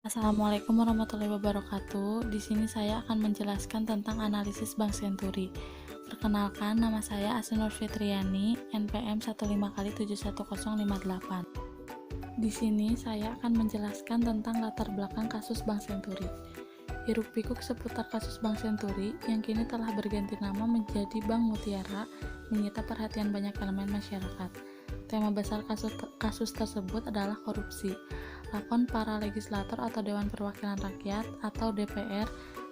Assalamualaikum warahmatullahi wabarakatuh. Di sini saya akan menjelaskan tentang analisis Bank Senturi. Perkenalkan, nama saya Asinur Fitriani, NPM 15 kali 71058. Di sini saya akan menjelaskan tentang latar belakang kasus Bank Senturi. Hiruk-pikuk seputar kasus Bank Senturi yang kini telah berganti nama menjadi Bank Mutiara menyita perhatian banyak elemen masyarakat. Tema besar kasus tersebut adalah korupsi. Lakon para legislator atau Dewan Perwakilan Rakyat atau DPR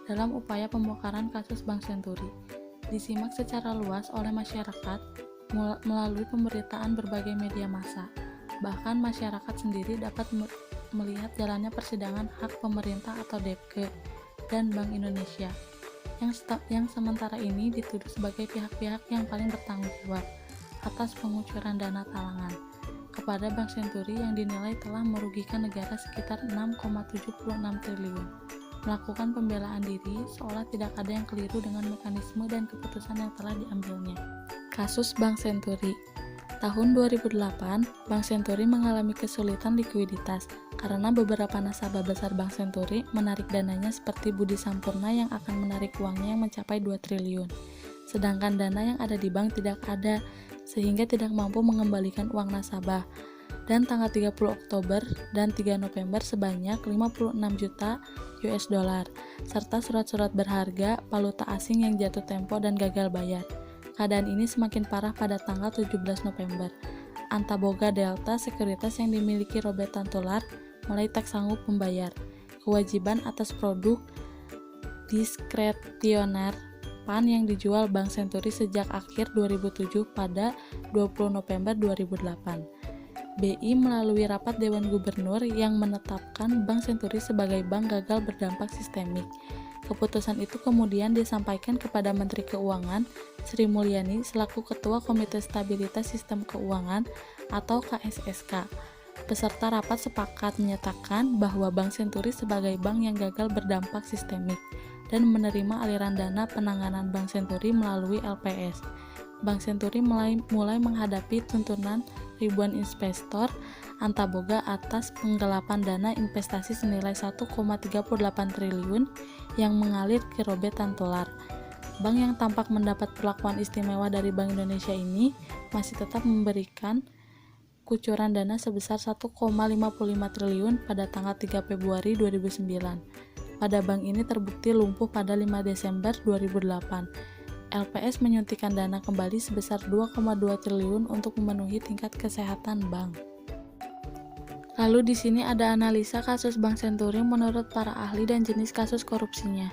dalam upaya pembongkaran kasus Bank Senturi. Disimak secara luas oleh masyarakat melalui pemberitaan berbagai media massa. Bahkan masyarakat sendiri dapat melihat jalannya persidangan hak pemerintah atau DPK dan Bank Indonesia yang sementara ini dituduh sebagai pihak-pihak yang paling bertanggung jawab atas pengucuran dana talangan kepada Bank Senturi yang dinilai telah merugikan negara sekitar 6,76 triliun. Melakukan pembelaan diri seolah tidak ada yang keliru dengan mekanisme dan keputusan yang telah diambilnya. Kasus Bank Senturi. Tahun 2008, Bank Senturi mengalami kesulitan likuiditas karena beberapa nasabah besar Bank Senturi menarik dananya seperti Budi Sampurna yang akan menarik uangnya yang mencapai 2 triliun. Sedangkan dana yang ada di bank tidak ada, sehingga tidak mampu mengembalikan uang nasabah. Dan tanggal 30 Oktober dan 3 November sebanyak 56 juta US dollar, serta surat-surat berharga valuta asing yang jatuh tempo dan gagal bayar. Keadaan ini semakin parah pada tanggal 17 November. Antaboga Delta Sekuritas yang dimiliki Robert Tantular mulai tak sanggup membayar kewajiban atas produk diskresioner PAN yang dijual Bank Senturi sejak akhir 2007 pada 20 November 2008. BI melalui rapat Dewan Gubernur yang menetapkan Bank Senturi sebagai bank gagal berdampak sistemik. Keputusan itu kemudian disampaikan kepada Menteri Keuangan Sri Mulyani selaku Ketua Komite Stabilitas Sistem Keuangan atau KSSK. Peserta rapat sepakat menyatakan bahwa Bank Senturi sebagai bank yang gagal berdampak sistemik dan menerima aliran dana penanganan Bank Senturi melalui LPS. Bank Senturi mulai menghadapi tuntunan ribuan investor Antaboga atas penggelapan dana investasi senilai 1,38 triliun yang mengalir ke Robert Tantular. Bank yang tampak mendapat perlakuan istimewa dari Bank Indonesia ini masih tetap memberikan kucuran dana sebesar 1,55 triliun pada tanggal 3 Februari 2009. Pada bank ini terbukti lumpuh pada 5 Desember 2008. LPS menyuntikkan dana kembali sebesar 2,2 triliun untuk memenuhi tingkat kesehatan bank. Lalu di sini ada analisa kasus Bank Senturi menurut para ahli dan jenis kasus korupsinya.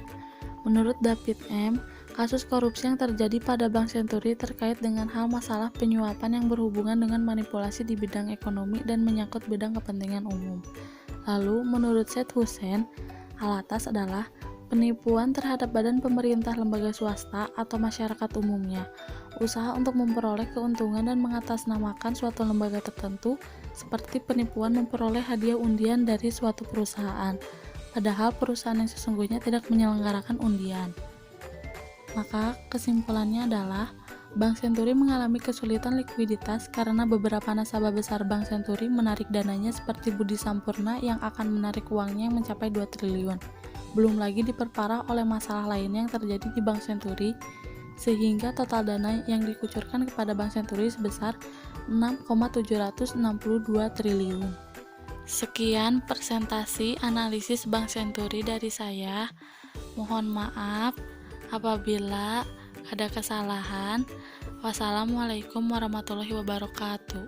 Menurut David M., kasus korupsi yang terjadi pada Bank Senturi terkait dengan hal masalah penyuapan yang berhubungan dengan manipulasi di bidang ekonomi dan menyangkut bidang kepentingan umum. Lalu menurut Syed Hussein, Alatas adalah penipuan terhadap badan pemerintah, lembaga swasta, atau masyarakat umumnya, usaha untuk memperoleh keuntungan dan mengatasnamakan suatu lembaga tertentu, seperti penipuan memperoleh hadiah undian dari suatu perusahaan, padahal perusahaan yang sesungguhnya tidak menyelenggarakan undian. Maka kesimpulannya adalah Bank Senturi mengalami kesulitan likuiditas karena beberapa nasabah besar Bank Senturi menarik dananya seperti Budi Sampurna yang akan menarik uangnya yang mencapai 2 triliun. Belum lagi diperparah oleh masalah lainnya yang terjadi di Bank Senturi, sehingga total dana yang dikucurkan kepada Bank Senturi sebesar 6,762 triliun. Sekian presentasi analisis Bank Senturi dari saya. Mohon maaf apabila ada kesalahan. Wassalamualaikum warahmatullahi wabarakatuh.